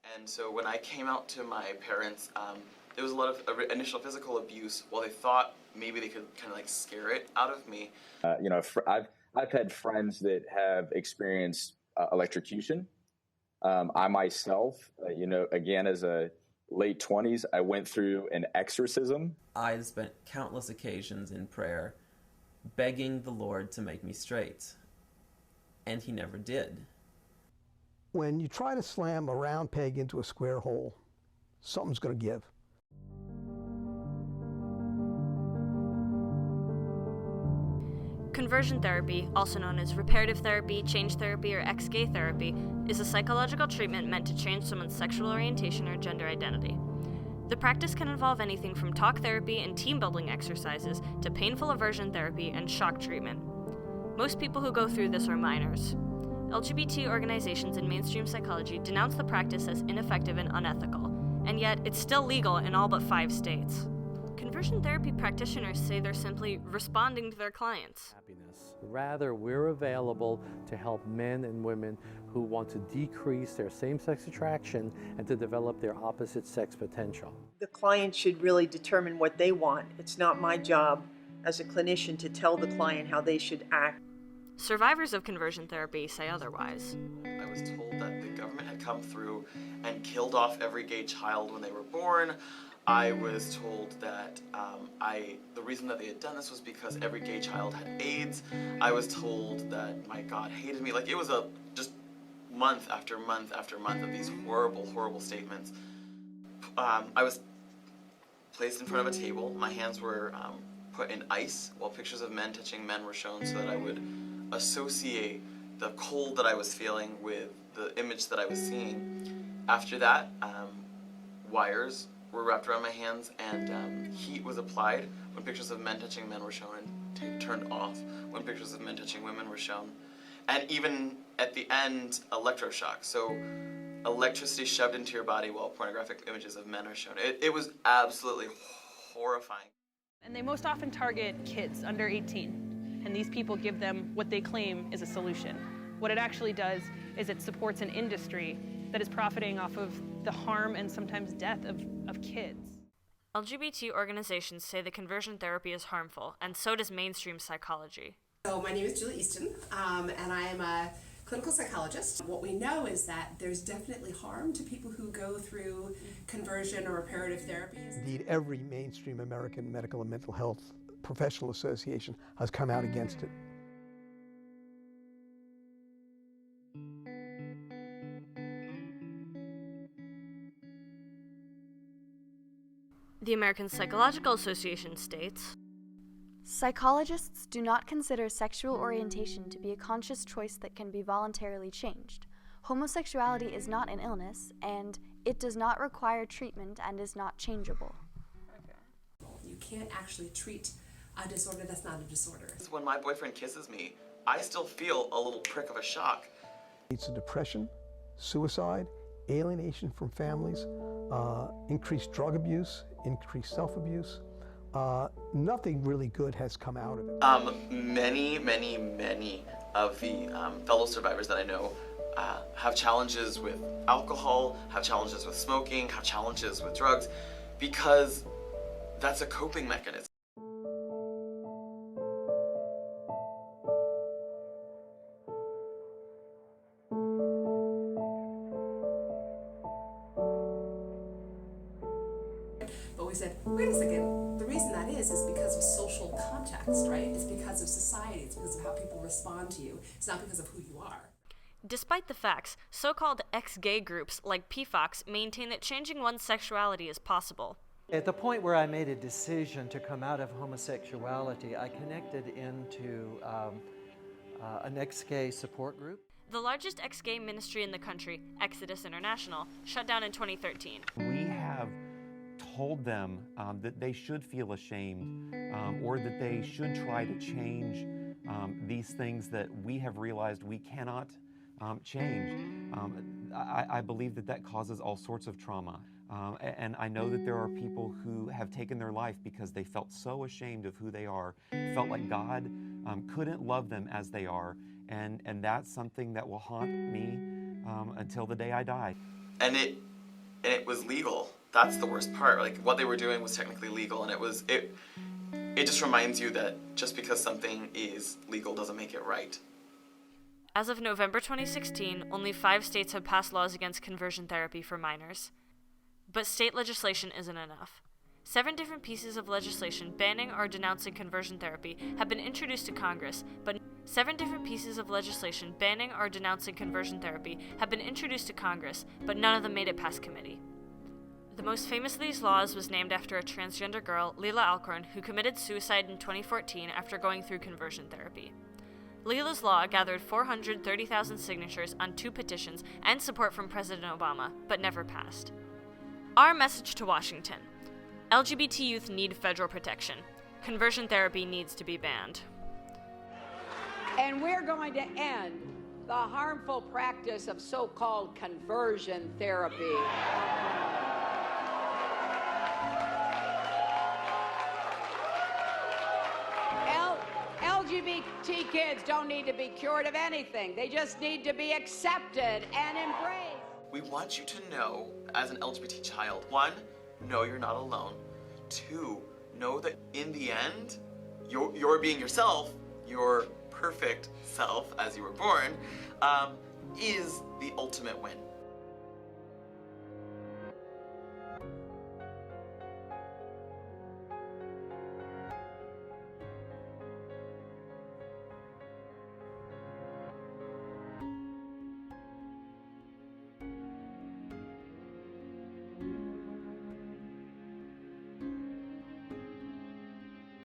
And so when I came out to my parents, there was a lot of initial physical abuse. While they thought maybe they could kind of like scare it out of me. I've had friends that have experienced electrocution. I myself, again, as a late 20s, I went through an exorcism. I spent countless occasions in prayer begging the Lord to make me straight, and he never did. When you try to slam a round peg into a square hole, something's going to give. Conversion therapy, also known as reparative therapy, change therapy, or ex-gay therapy, is a psychological treatment meant to change someone's sexual orientation or gender identity. The practice can involve anything from talk therapy and team-building exercises to painful aversion therapy and shock treatment. Most people who go through this are minors. LGBT organizations in mainstream psychology denounce the practice as ineffective and unethical, and yet it's still legal in all but 5 states. Conversion therapy practitioners say they're simply responding to their clients. Rather, we're available to help men and women who want to decrease their same-sex attraction and to develop their opposite sex potential. The client should really determine what they want. It's not my job as a clinician to tell the client how they should act. Survivors of conversion therapy say otherwise. I was told that the government had come through and killed off every gay child when they were born. I was told that the reason that they had done this was because every gay child had AIDS. I was told that my God hated me. Like, it was just month after month after month of these horrible, horrible statements. I was placed in front of a table. My hands were put in ice while pictures of men touching men were shown so that I would associate the cold that I was feeling with the image that I was seeing. After that, wires were wrapped around my hands and heat was applied when pictures of men touching men were shown and turned off when pictures of men touching women were shown. And even at the end, electroshock. So electricity shoved into your body while pornographic images of men are shown. It was absolutely horrifying. And they most often target kids under 18, and these people give them what they claim is a solution. What it actually does is it supports an industry that is profiting off of the harm and sometimes death of kids. LGBT organizations say that conversion therapy is harmful, and so does mainstream psychology. So my name is Julie Easton, and I am a clinical psychologist. What we know is that there's definitely harm to people who go through conversion or reparative therapy. Indeed, every mainstream American medical and mental health professional association has come out against it. The American Psychological Association states, psychologists do not consider sexual orientation to be a conscious choice that can be voluntarily changed. Homosexuality is not an illness, and it does not require treatment and is not changeable. You can't actually treat a disorder that's not a disorder. When my boyfriend kisses me, I still feel a little prick of a shock. It's depression, suicide, alienation from families, increased drug abuse, increased self-abuse. Nothing really good has come out of it. Many of the fellow survivors that I know have challenges with alcohol, have challenges with smoking, have challenges with drugs, because that's a coping mechanism. But we said, wait a second, the reason that is because of social context, right? It's because of society, it's because of how people respond to you. It's not because of who you are. Despite the facts, so-called ex-gay groups like PFOX maintain that changing one's sexuality is possible. At the point where I made a decision to come out of homosexuality, I connected into an ex-gay support group. The largest ex-gay ministry in the country, Exodus International, shut down in 2013. We have told them that they should feel ashamed or that they should try to change these things that we have realized we cannot change. I believe that causes all sorts of trauma. And I know that there are people who have taken their life because they felt so ashamed of who they are, felt like God couldn't love them as they are, and that's something that will haunt me until the day I die. And it it was legal. That's the worst part. Like, what they were doing was technically legal, and it just reminds you that just because something is legal doesn't make it right. As of November 2016, only 5 states have passed laws against conversion therapy for minors. But state legislation isn't enough. 7 different pieces of legislation banning or denouncing conversion therapy have been introduced to Congress, but none of them made it past committee. The most famous of these laws was named after a transgender girl, Leila Alcorn, who committed suicide in 2014 after going through conversion therapy. Leila's law gathered 430,000 signatures on 2 petitions and support from President Obama, but never passed. Our message to Washington: LGBT youth need federal protection. Conversion therapy needs to be banned. And we're going to end the harmful practice of so-called conversion therapy. LGBT kids don't need to be cured of anything. They just need to be accepted and embraced. We want you to know, as an LGBT child, 1, know you're not alone. 2, know that in the end, you're being yourself, your perfect self as you were born, is the ultimate win.